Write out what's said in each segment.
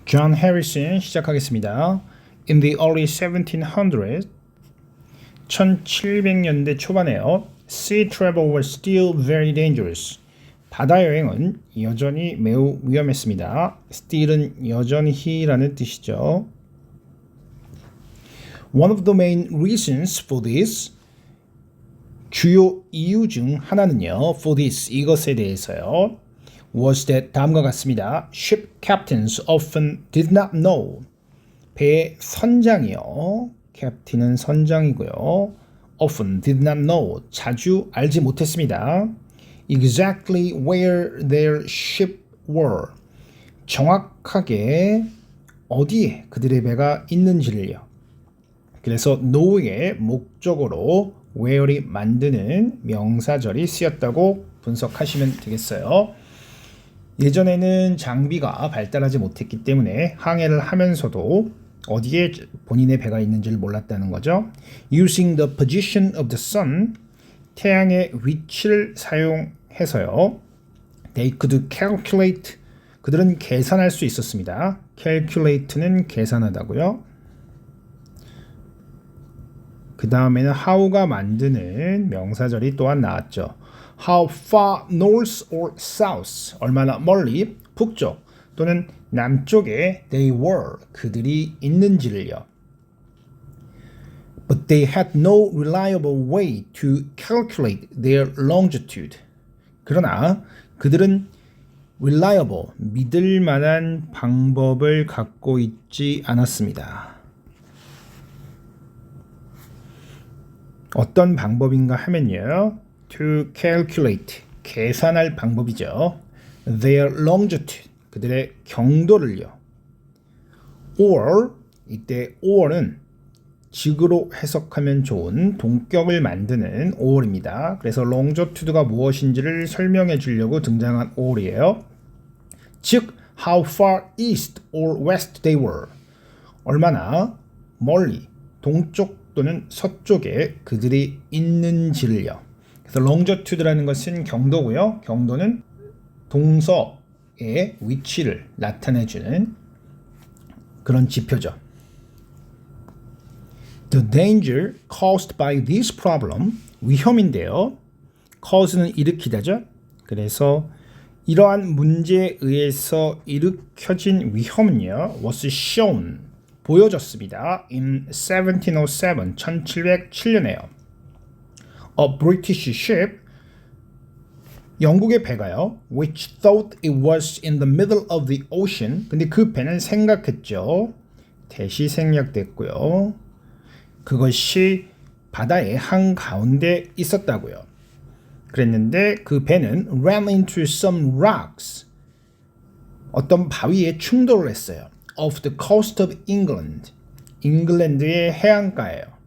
John Harrison 시작하겠습니다. In the early 1700s, 1700년대 초반에요. Sea travel was still very dangerous. 바다 여행은 여전히 매우 위험했습니다. Still은 여전히라는 뜻이죠. One of the main reasons for this, 주요 이유 중 하나는요. For this, 이것에 대해서요. was that 다음과 같습니다. Ship captains often did not know. 배의 선장이요. 캡틴은 선장이고요. Often did not know. 자주 알지 못했습니다. Exactly where their ship were. 정확하게 어디에 그들의 배가 있는지를요. 그래서 know의 목적어로 where이 만드는 명사절이 쓰였다고 분석하시면 되겠어요. 예전에는 장비가 발달하지 못했기 때문에 항해를 하면서도 어디에 본인의 배가 있는지를 몰랐다는 거죠. Using the position of the sun, 태양의 위치를 사용해서요. They could calculate, 그들은 계산할 수 있었습니다. calculate는 계산하다고요. 그 다음에는 how가 만드는 명사절이 또한 나왔죠. How far north or south, 얼마나 멀리 북쪽 또는 남쪽에 they were, 그들이 있는지를요. But they had no reliable way to calculate their longitude. 그러나 그들은 reliable, 믿을 만한 방법을 갖고 있지 않았습니다. 어떤 방법인가 하면요. To calculate, 계산할 방법이죠. Their longitude, 그들의 경도를요. Or, 이때 or는 직으로 해석하면 좋은 동격을 만드는 or입니다. 그래서 longitude가 무엇인지를 설명해 주려고 등장한 or이에요. 즉, how far east or west they were. 얼마나 멀리, 동쪽 또는 서쪽에 그들이 있는지를요. 그래서 longitude라는 것은 경도고요. 경도는 동서의 위치를 나타내주는 그런 지표죠. The danger caused by this problem, 위험인데요. cause는 일으키다죠. 그래서 이러한 문제에 의해서 일으켜진 위험은요. was shown, 보여졌습니다. In 1707, 1707년에요. A British ship, 영국의 배가요, which thought it was in the middle of the ocean. 근데 그 배는 생각했죠. 대시 생략됐고요. 그것이 바다의 한가운데 있었다고요. 그랬는데 그 배는 ran into some rocks. 어떤 바위에 충돌을 했어요. Off the coast of England. 잉글랜드의 해안가예요.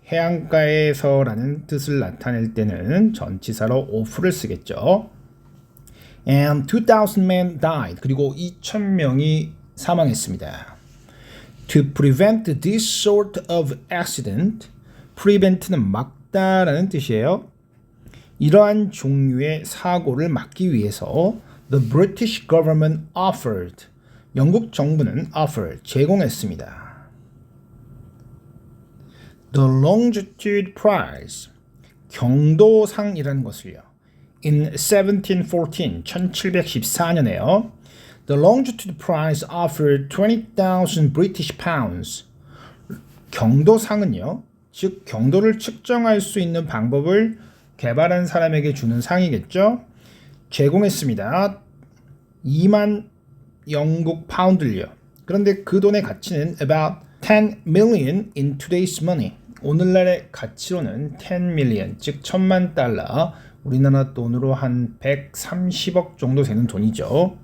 해안가에서라는 뜻을 나타낼 때는 전치사로 off를 쓰겠죠. And 2,000 men died. 그리고 2,000명이 사망했습니다. To prevent this sort of accident, prevent는 막다라는 뜻이에요. 이러한 종류의 사고를 막기 위해서 the British government offered, 영국 정부는 offer, 제공했습니다. The longitude prize, 경도상이라는 것을요. In 1714, 1714년에요. The longitude prize offered 20,000 British pounds. 경도상은요. 즉 경도를 측정할 수 있는 방법을 개발한 사람에게 주는 상이겠죠. 제공했습니다. 2만 영국 파운드를요. 그런데 그 돈의 가치는 about 10 million in today's money. 오늘날의 가치로는 10 million, 즉 1,000만 달러, 우리나라 돈으로 한 130억 정도 되는 돈이죠.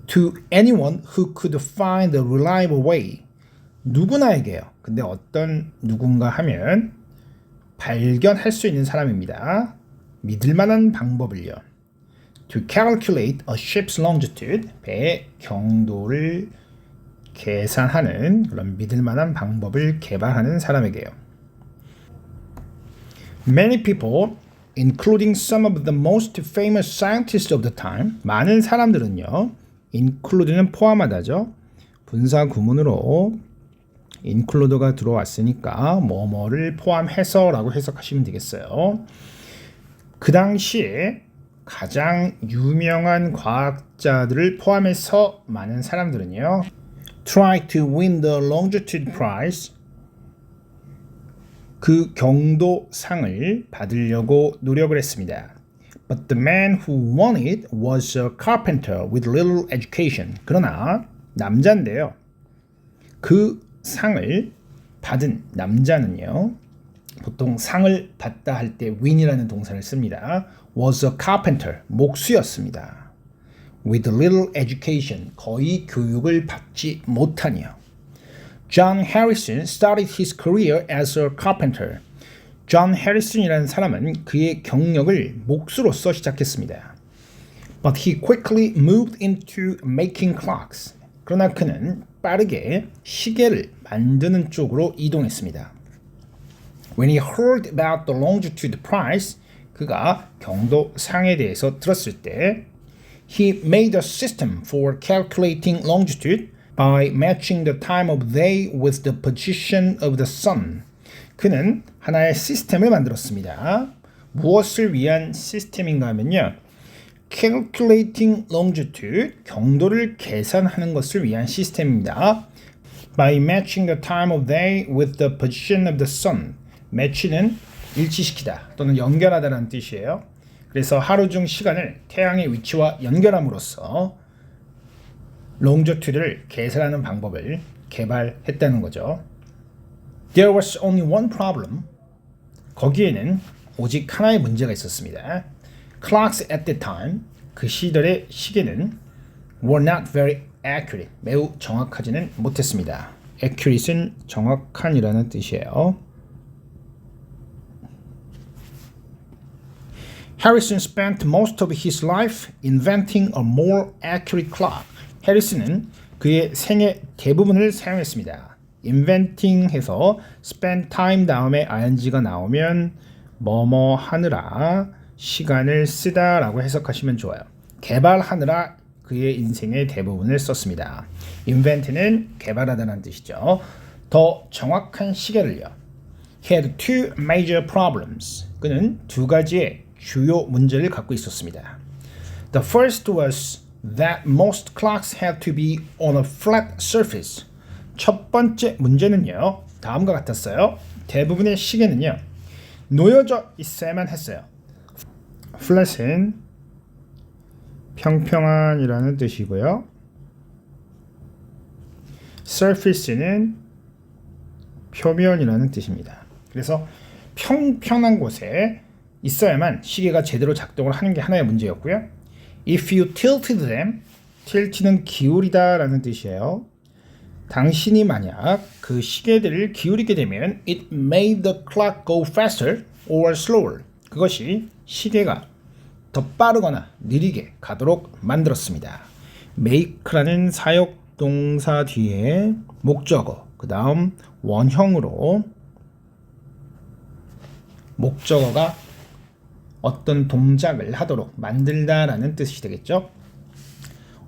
To anyone who could find a reliable way. 누구나에게요. 근데 어떤 누군가 하면 발견할 수 있는 사람입니다. 믿을 만한 방법을요. To calculate a ship's longitude. 배의 경도를 계산하는 그런 믿을 만한 방법을 개발하는 사람에게요. Many people, including some of the most famous scientists of the time, 많은 사람들은요, include는 포함하다죠. 분사 구문으로 include가 들어왔으니까 뭐뭐를 포함해서 라고 해석하시면 되겠어요. 그 당시에 가장 유명한 과학자들을 포함해서 많은 사람들은요. Try to win the longitude prize. 그 경도상을 받으려고 노력을 했습니다. But the man who won it was a carpenter with little education. 그러나 남자인데요. 그 상을 받은 남자는요. 보통 상을 받다 할 때 win이라는 동사를 씁니다. was a carpenter. 목수였습니다. with little education. 거의 교육을 받지 못하니요. John Harrison started his career as a carpenter. 존 해리슨이라는 사람은 그의 경력을 목수로서 시작했습니다. But he quickly moved into making clocks. 그러나 그는 빠르게 시계를 만드는 쪽으로 이동했습니다. When he heard about the longitude prize, 그가 경도상에 대해서 들었을 때 he made a system for calculating longitude by matching the time of day with the position of the sun. 그는 하나의 시스템을 만들었습니다. 무엇을 위한 시스템인가 하면요. Calculating longitude, 경도를 계산하는 것을 위한 시스템입니다. By matching the time of day with the position of the sun. match는 일치시키다 또는 연결하다라는 뜻이에요. 그래서 하루 중 시간을 태양의 위치와 연결함으로써 longitude를 계산하는 방법을 개발했다는 거죠. There was only one problem. 거기에는 오직 하나의 문제가 있었습니다. Clocks at the time, 그 시절의 시계는 were not very accurate, 매우 정확하지는 못했습니다. accurate는 정확한이라는 뜻이에요. Harrison spent most of his life inventing a more accurate clock. 해리슨은 그의 생애 대부분을 사용했습니다. inventing 해서 spend time 다음에 ing가 나오면 뭐뭐 하느라 시간을 쓰다 라고 해석하시면 좋아요. 개발하느라 그의 인생의 대부분을 썼습니다. invent는 개발하다는 뜻이죠. 더 정확한 시계를요. He had two major problems. 그는 두 가지의 주요 문제를 갖고 있었습니다. The first was that most clocks had to be on a flat surface. 첫 번째 문제는요. 다음과 같았어요. 대부분의 시계는요. 놓여져 있어야만 했어요. flat은 평평한이라는 뜻이고요. surface는 표면이라는 뜻입니다. 그래서 평평한 곳에 있어야만 시계가 제대로 작동을 하는 게 하나의 문제였고요. If you tilted them, tilt는 기울이다 라는 뜻이에요. 당신이 만약 그 시계들을 기울이게 되면 it made the clock go faster or slower. 그것이 시계가 더 빠르거나 느리게 가도록 만들었습니다. make라는 사역 동사 뒤에 목적어, 그 다음 원형으로 목적어가 어떤 동작을 하도록 만들다라는 뜻이 되겠죠.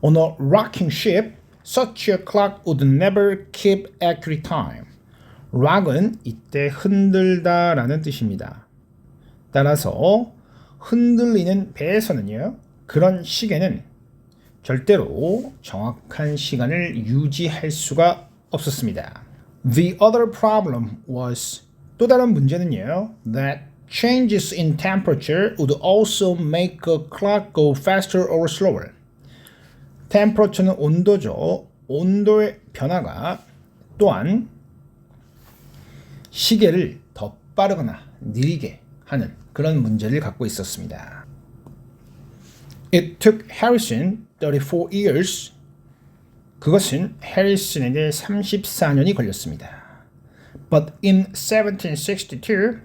On a rocking ship, such a clock would never keep accurate time. rock은 이때 흔들다라는 뜻입니다. 따라서 흔들리는 배에서는요, 그런 시계는 절대로 정확한 시간을 유지할 수가 없었습니다. The other problem was, 또 다른 문제는요, that changes in temperature would also make a clock go faster or slower. temperature는 온도죠. 온도의 변화가 또한 시계를 더 빠르거나 느리게 하는 그런 문제를 갖고 있었습니다. It took Harrison 34 years. 그것은 해리슨에게 34년이 걸렸습니다. But in 1762,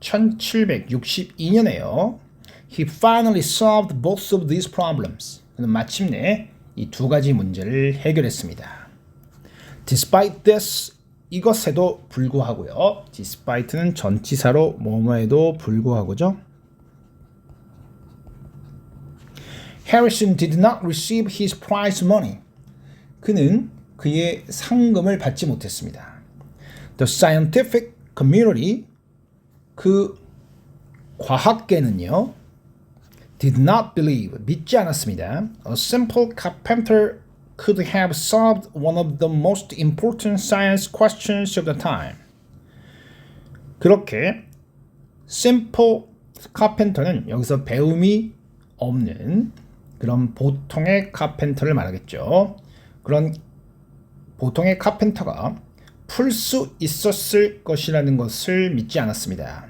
1762년에요. He finally solved both of these problems. 그는 마침내 이 두 가지 문제를 해결했습니다. Despite this, 이것에도 불구하고요. Despite는 전치사로 뭐뭐에도 불구하고죠. Harrison did not receive his prize money. 그는 그의 상금을 받지 못했습니다. The scientific community, 그 과학계는요, did not believe, 믿지 않았습니다. A simple carpenter could have solved one of the most important science questions of the time. 그렇게 simple carpenter는 여기서 배움이 없는 그런 보통의 카펜터를 말하겠죠. 그런 보통의 카펜터가 풀 수 있었을 것이라는 것을 믿지 않았습니다.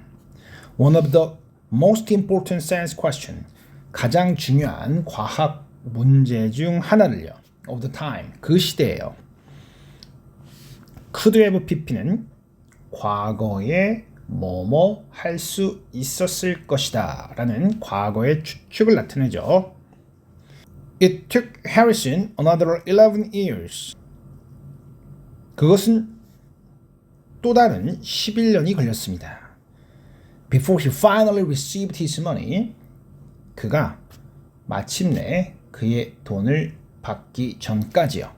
One of the most important science question, 가장 중요한 과학 문제 중 하나를요. of the time, 그 시대예요. could have pp는 과거에 뭐뭐 할 수 있었을 것이다 라는 과거의 추측을 나타내죠. It took Harrison another 11 years. 그것은 또 다른 11년이 걸렸습니다. Before he finally received his money. 그가 마침내 그의 돈을 받기 전까지요.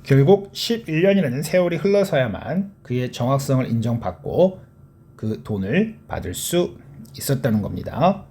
결국 11년이라는 세월이 흘러서야만 그의 정확성을 인정받고 그 돈을 받을 수 있었다는 겁니다.